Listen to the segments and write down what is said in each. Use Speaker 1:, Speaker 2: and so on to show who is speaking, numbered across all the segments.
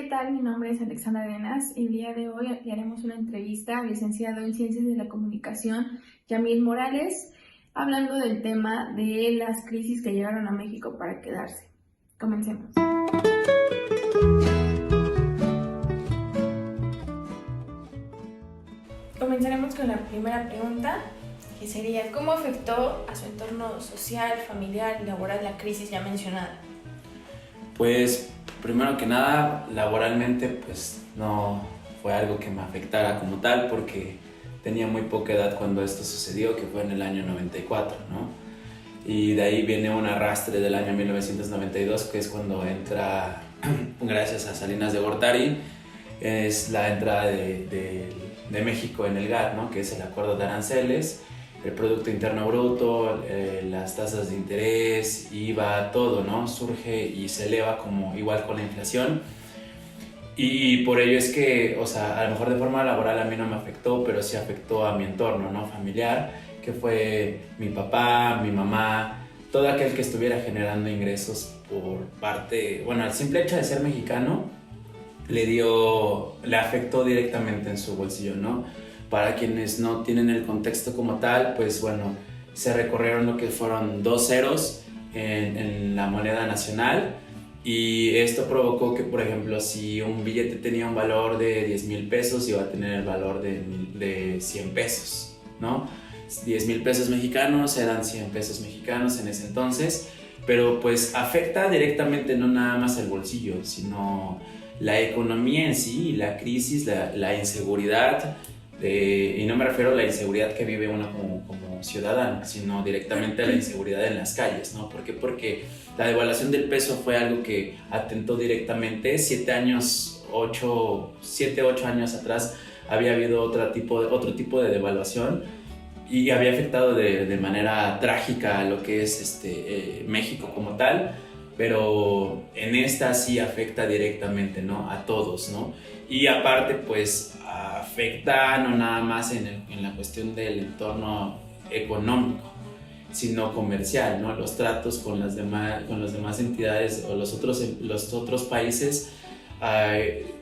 Speaker 1: ¿qué tal? Mi nombre es Alexandra Arenas y el día de hoy le haremos una entrevista al licenciado en Ciencias de la Comunicación, Yamil Morales, hablando del tema de las crisis que llegaron a México para quedarse. Comencemos. Comenzaremos con la primera pregunta, que sería: ¿cómo afectó a su entorno social, familiar y laboral la crisis ya mencionada?
Speaker 2: Pues primero que nada, laboralmente pues no fue algo que me afectara como tal, porque tenía muy poca edad cuando esto sucedió, que fue en el año 94, ¿no? Y de ahí viene un arrastre del año 1992, que es cuando entra, gracias a Salinas de Gortari, es la entrada de México en el GATT, ¿no? Que es el acuerdo de aranceles, el Producto Interno Bruto, las tasas de interés, IVA, todo, ¿no? Surge y se eleva como igual con la inflación. Y por ello es que, o sea, a lo mejor de forma laboral a mí no me afectó, pero sí afectó a mi entorno, ¿no? Familiar, que fue mi papá, mi mamá, todo aquel que estuviera generando ingresos por parte, bueno, al simple hecho de ser mexicano, le afectó directamente en su bolsillo, ¿no? Para quienes no tienen el contexto como tal, pues bueno, se recorrieron lo que fueron 2 ceros en la moneda nacional, y esto provocó que, por ejemplo, si un billete tenía un valor de 10,000 pesos, iba a tener el valor de 100 pesos, ¿no? 10,000 pesos mexicanos eran 100 pesos mexicanos en ese entonces, pero pues afecta directamente no nada más el bolsillo, sino la economía en sí, la crisis, la inseguridad, y no me refiero a la inseguridad que vive uno como ciudadano, sino directamente a la inseguridad en las calles, ¿no? ¿Por qué? Porque la devaluación del peso fue algo que atentó directamente. 7, 8 años atrás había habido otro tipo de devaluación y había afectado de manera trágica a lo que es México como tal, pero en esta sí afecta directamente, ¿no? A todos, ¿no? Y aparte, pues afecta no nada más en la cuestión del entorno económico, sino comercial, ¿no? Los tratos con las demás entidades o los otros países,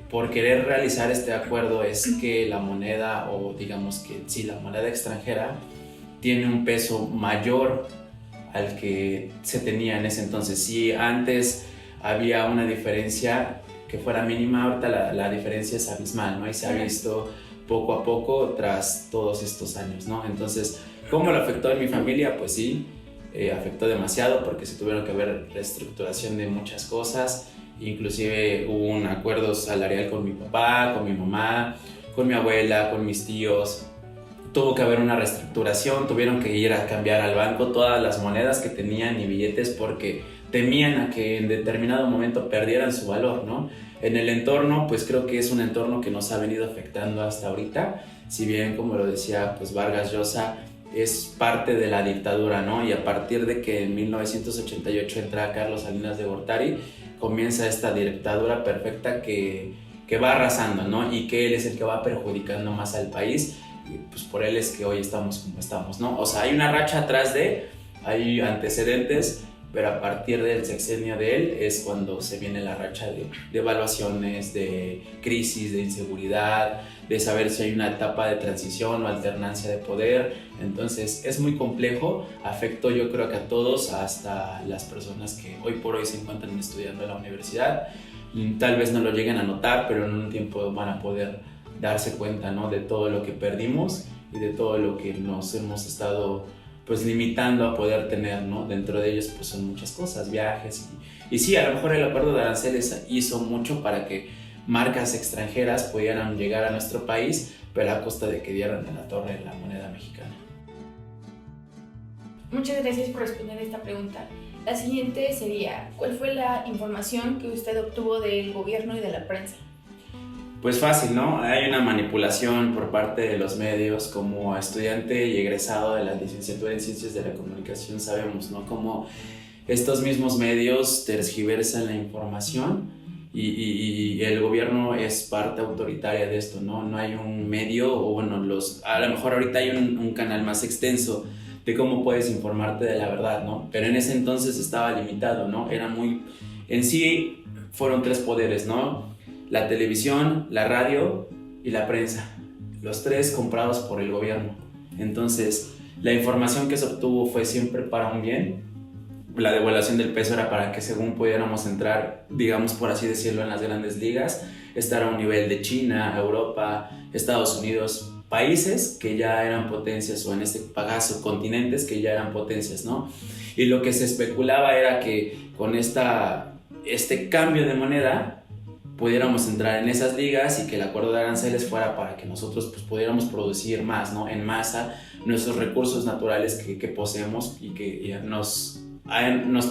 Speaker 2: por querer realizar este acuerdo, es que la moneda, o digamos que sí, la moneda extranjera tiene un peso mayor al que se tenía en ese entonces. Si antes había una diferencia que fuera mínima, ahorita la diferencia es abismal, ¿no? Y se ha visto poco a poco tras todos estos años, ¿no? Entonces, ¿cómo lo afectó en mi familia? Pues sí, afectó demasiado, porque se tuvieron que ver reestructuración de muchas cosas. Inclusive hubo un acuerdo salarial con mi papá, con mi mamá, con mi abuela, con mis tíos. Tuvo que haber una reestructuración, tuvieron que ir a cambiar al banco todas las monedas que tenían y billetes, porque temían a que en determinado momento perdieran su valor, ¿no? En el entorno, pues creo que es un entorno que nos ha venido afectando hasta ahorita, si bien, como lo decía pues Vargas Llosa, es parte de la dictadura, ¿no? Y a partir de que en 1988 entra Carlos Salinas de Gortari, comienza esta dictadura perfecta que va arrasando, ¿no? Y que él es el que va perjudicando más al país, y pues por él es que hoy estamos como estamos, ¿no? O sea, hay una racha atrás hay antecedentes, pero a partir del sexenio de él es cuando se viene la racha de evaluaciones, de crisis, de inseguridad, de saber si hay una etapa de transición o alternancia de poder. Entonces es muy complejo, afectó yo creo que a todos, hasta las personas que hoy por hoy se encuentran estudiando en la universidad. Tal vez no lo lleguen a notar, pero en un tiempo van a poder darse cuenta, ¿no? De todo lo que perdimos y de todo lo que nos hemos estado pues limitando a poder tener, ¿no? Dentro de ellos pues son muchas cosas, viajes, y sí, a lo mejor el acuerdo de aranceles hizo mucho para que marcas extranjeras pudieran llegar a nuestro país, pero a costa de que dieran en la torre la moneda mexicana.
Speaker 1: Muchas gracias por responder esta pregunta. La siguiente sería: ¿cuál fue la información que usted obtuvo del gobierno y de la prensa?
Speaker 2: Pues fácil, ¿no? Hay una manipulación por parte de los medios. Como estudiante y egresado de la licenciatura en Ciencias de la Comunicación sabemos, ¿no? Cómo estos mismos medios tergiversan la información, y el gobierno es parte autoritaria de esto, ¿no? No hay un medio, o bueno, a lo mejor ahorita hay un canal más extenso de cómo puedes informarte de la verdad, ¿no? Pero en ese entonces estaba limitado, ¿no? En sí fueron 3 poderes, ¿no? la televisión, la radio y la prensa, los tres comprados por el gobierno. Entonces, la información que se obtuvo fue siempre para un bien. La devaluación del peso era para que según pudiéramos entrar, digamos por así decirlo, en las grandes ligas, estar a un nivel de China, Europa, Estados Unidos, países que ya eran potencias, o en este caso continentes que ya eran potencias, ¿no? Y lo que se especulaba era que con este cambio de moneda pudiéramos entrar en esas ligas y que el acuerdo de aranceles fuera para que nosotros pues, pudiéramos producir más, ¿no? En masa nuestros recursos naturales que poseemos y que nos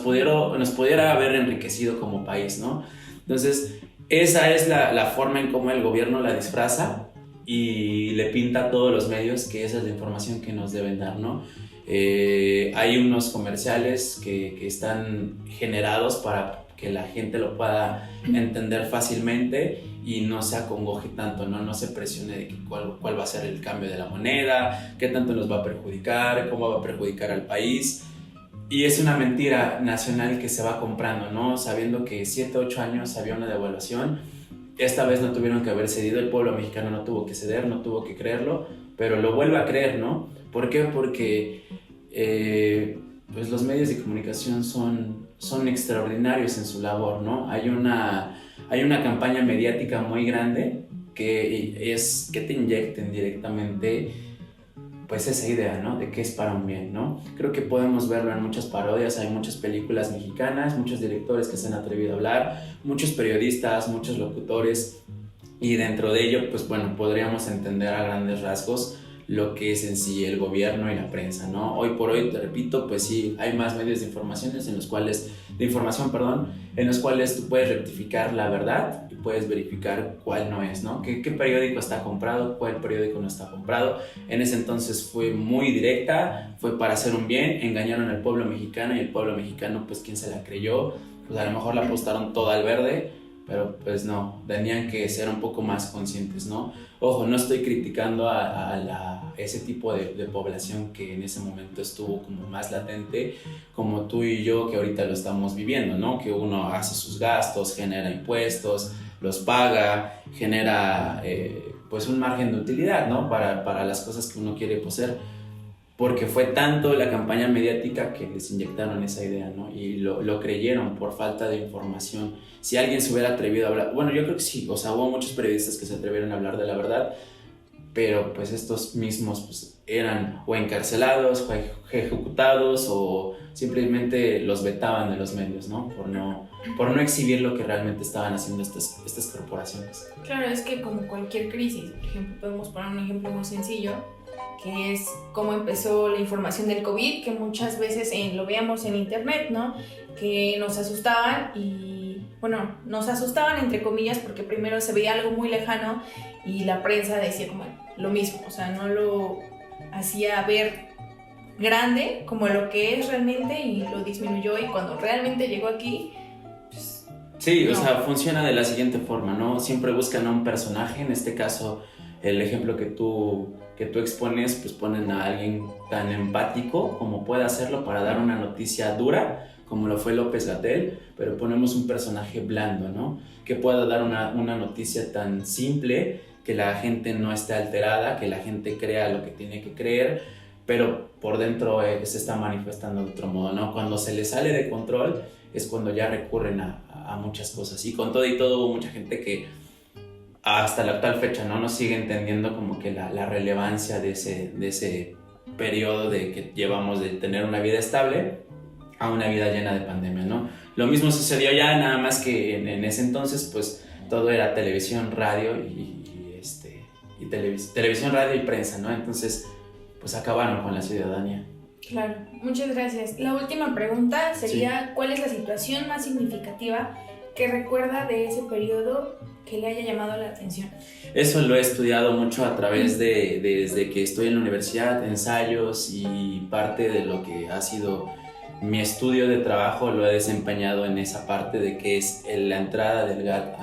Speaker 2: pudiera haber enriquecido como país, ¿no? Entonces, esa es la forma en cómo el gobierno la disfraza y le pinta a todos los medios que esa es la información que nos deben dar, ¿no? Hay unos comerciales que están generados para que la gente lo pueda entender fácilmente y no se acongoje tanto, no se presione de que cuál va a ser el cambio de la moneda, qué tanto nos va a perjudicar, cómo va a perjudicar al país. Y es una mentira nacional que se va comprando, ¿no? Sabiendo que 7, 8 años había una devaluación, esta vez no tuvieron que haber cedido, el pueblo mexicano no tuvo que ceder, no tuvo que creerlo, pero lo vuelve a creer, ¿no? ¿Por qué? Porque pues los medios de comunicación son extraordinarios en su labor, ¿no? Hay una campaña mediática muy grande que es que te inyecten directamente pues esa idea, ¿no? De que es para un bien, ¿no? Creo que podemos verlo en muchas parodias, hay muchas películas mexicanas, muchos directores que se han atrevido a hablar, muchos periodistas, muchos locutores, y dentro de ello, pues bueno, podríamos entender a grandes rasgos lo que es en sí el gobierno y la prensa, ¿no? Hoy por hoy, te repito, pues sí, hay más medios de información, en los cuales tú puedes rectificar la verdad y puedes verificar cuál no es, ¿no? ¿Qué periódico está comprado? ¿Cuál periódico no está comprado? En ese entonces fue muy directa, fue para hacer un bien, engañaron al pueblo mexicano y el pueblo mexicano, pues, ¿quién se la creyó? Pues a lo mejor la apostaron toda al verde, pero pues no, tenían que ser un poco más conscientes, ¿no? Ojo, no estoy criticando a ese tipo de población que en ese momento estuvo como más latente, como tú y yo que ahorita lo estamos viviendo, ¿no? Que uno hace sus gastos, genera impuestos, los paga, genera pues un margen de utilidad, ¿no? Para las cosas que uno quiere poseer. Porque fue tanto la campaña mediática que les inyectaron esa idea, ¿no? Y lo creyeron por falta de información. Si alguien se hubiera atrevido a hablar, bueno, yo creo que sí, o sea, hubo muchos periodistas que se atrevieron a hablar de la verdad, pero pues estos mismos pues, eran o encarcelados, o ejecutados, o simplemente los vetaban de los medios, ¿no? Por no exhibir lo que realmente estaban haciendo estas corporaciones.
Speaker 1: Claro, es que como cualquier crisis, por ejemplo, podemos poner un ejemplo muy sencillo, que es cómo empezó la información del COVID, que muchas veces lo veíamos en internet, ¿no? Que nos asustaban y, bueno, nos asustaban entre comillas porque primero se veía algo muy lejano y la prensa decía como lo mismo, o sea, no lo hacía ver grande como lo que es realmente y lo disminuyó, y cuando realmente llegó aquí, pues...
Speaker 2: Sí, no.
Speaker 1: No.
Speaker 2: O sea, funciona de la siguiente forma, ¿no? Siempre buscan a un personaje, en este caso el ejemplo que tú expones, pues ponen a alguien tan empático como pueda hacerlo para dar una noticia dura, como lo fue López-Gatell, pero ponemos un personaje blando, ¿no? Que pueda dar una noticia tan simple, que la gente no esté alterada, que la gente crea lo que tiene que creer, pero por dentro se está manifestando de otro modo, ¿no? Cuando se le sale de control es cuando ya recurren a muchas cosas, y con todo y todo hubo mucha gente que hasta la actual fecha no sigue entendiendo como que la relevancia de ese periodo de que llevamos de tener una vida estable a una vida llena de pandemia, ¿no? Lo mismo sucedió ya, nada más que en ese entonces pues todo era televisión, radio televisión, radio y prensa, ¿no? Entonces pues acabaron con la ciudadanía.
Speaker 1: Claro, muchas gracias. La última pregunta sería, sí, ¿cuál es la situación más significativa que recuerda de ese periodo que le haya llamado la atención?
Speaker 2: Eso lo he estudiado mucho a través desde que estoy en la universidad, ensayos, y parte de lo que ha sido mi estudio de trabajo lo he desempeñado en esa parte de que es la entrada del GATT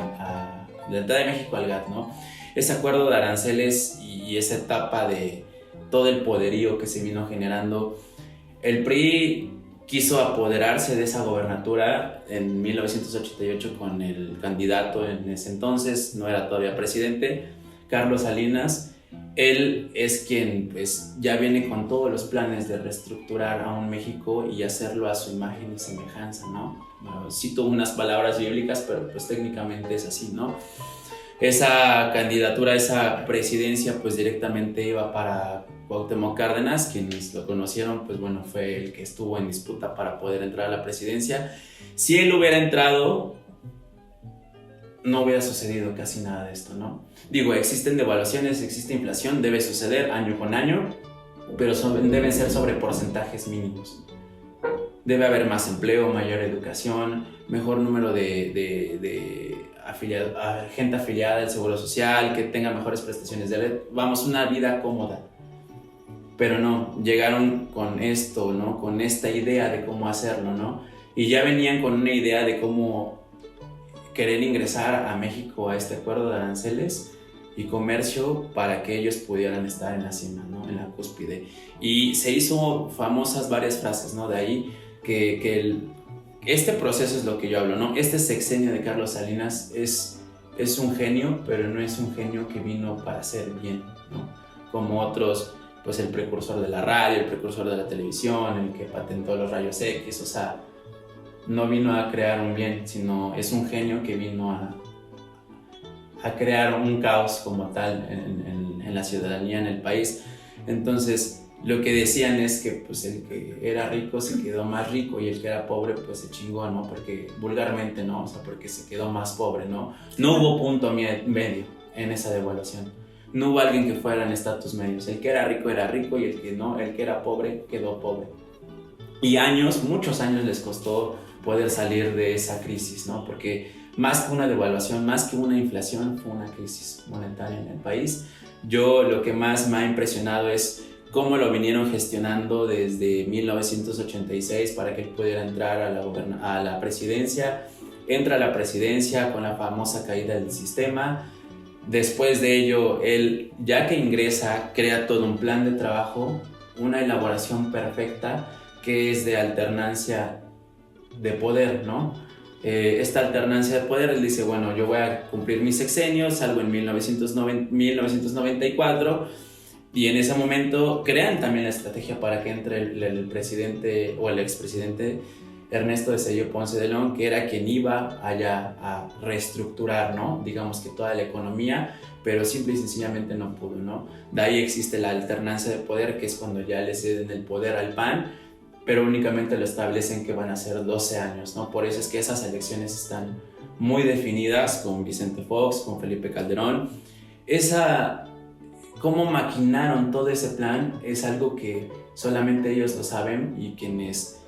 Speaker 2: la entrada de México al GATT, ¿no? Ese acuerdo de aranceles y esa etapa de todo el poderío que se vino generando. El PRI quiso apoderarse de esa gobernatura en 1988 con el candidato en ese entonces, no era todavía presidente, Carlos Salinas. Él es quien pues ya viene con todos los planes de reestructurar a un México y hacerlo a su imagen y semejanza, ¿no? Bueno, cito unas palabras bíblicas, pero pues técnicamente es así, ¿no? Esa candidatura, esa presidencia pues directamente iba para Cuauhtémoc Cárdenas. Quienes lo conocieron pues bueno, fue el que estuvo en disputa para poder entrar a la presidencia. Si él hubiera entrado, no hubiera sucedido casi nada de esto, ¿no? Digo, existen devaluaciones, existe inflación, debe suceder año con año, pero deben ser sobre porcentajes mínimos. Debe haber más empleo, mayor educación, mejor número de gente afiliada al Seguro Social, que tenga mejores prestaciones de red, vamos, una vida cómoda. Pero no, llegaron con esto, ¿no? Con esta idea de cómo hacerlo, ¿no? Y ya venían con una idea de cómo querer ingresar a México a este acuerdo de aranceles y comercio para que ellos pudieran estar en la cima, ¿no? En la cúspide. Y se hizo famosas varias frases, ¿no? De ahí este proceso es lo que yo hablo, ¿no? Este sexenio de Carlos Salinas es un genio, pero no es un genio que vino para hacer bien, ¿no? Como otros, pues el precursor de la radio, el precursor de la televisión, el que patentó los rayos X, o sea, no vino a crear un bien, sino es un genio que vino a crear un caos como tal en la ciudadanía, en el país. Entonces, lo que decían es que pues, el que era rico se quedó más rico y el que era pobre pues se chingó, ¿no? Porque vulgarmente, ¿no? O sea, porque se quedó más pobre, ¿no? No hubo punto medio en esa devaluación. No hubo alguien que fuera en estatus medios. El que era rico y el que no, el que era pobre quedó pobre. Y muchos años les costó poder salir de esa crisis, ¿no? Porque más que una devaluación, más que una inflación, fue una crisis monetaria en el país. Yo lo que más me ha impresionado es cómo lo vinieron gestionando desde 1986 para que él pudiera entrar a la presidencia. Entra a la presidencia con la famosa caída del sistema. Después de ello, él, ya que ingresa, crea todo un plan de trabajo, una elaboración perfecta que es de alternancia de poder, ¿no? Esta alternancia de poder, él dice, bueno, yo voy a cumplir mis sexenios, salgo en 1994, y en ese momento crean también la estrategia para que entre el presidente o el expresidente Ernesto de Zedillo Ponce de León, que era quien iba allá a reestructurar, ¿no? Digamos que toda la economía, pero simple y sencillamente no pudo, ¿no? De ahí existe la alternancia de poder, que es cuando ya le ceden el poder al PAN, pero únicamente lo establecen que van a ser 12 años, ¿no? Por eso es que esas elecciones están muy definidas con Vicente Fox, con Felipe Calderón. Cómo maquinaron todo ese plan es algo que solamente ellos lo saben, y quienes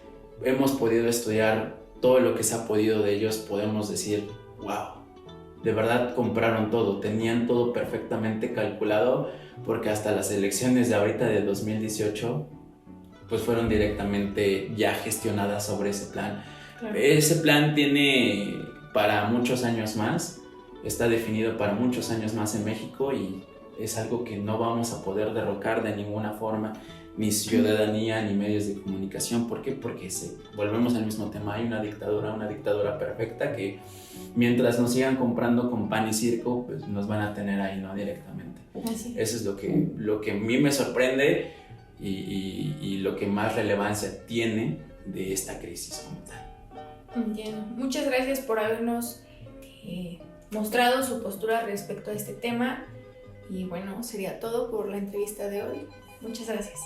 Speaker 2: hemos podido estudiar todo lo que se ha podido de ellos podemos decir, wow, de verdad compraron todo, tenían todo perfectamente calculado, porque hasta las elecciones de ahorita de 2018 pues fueron directamente ya gestionadas sobre ese plan. Claro. Ese plan tiene para muchos años más, está definido para muchos años más en México, y es algo que no vamos a poder derrocar de ninguna forma, ni ciudadanía, ni medios de comunicación. ¿Por qué? Porque volvemos al mismo tema, hay una dictadura perfecta que mientras nos sigan comprando con pan y circo, pues nos van a tener ahí, ¿no? Directamente. Así. Eso es lo que a mí me sorprende y lo que más relevancia tiene de esta crisis como tal.
Speaker 1: Entiendo. Muchas gracias por habernos mostrado su postura respecto a este tema, y bueno, sería todo por la entrevista de hoy. Muchas gracias.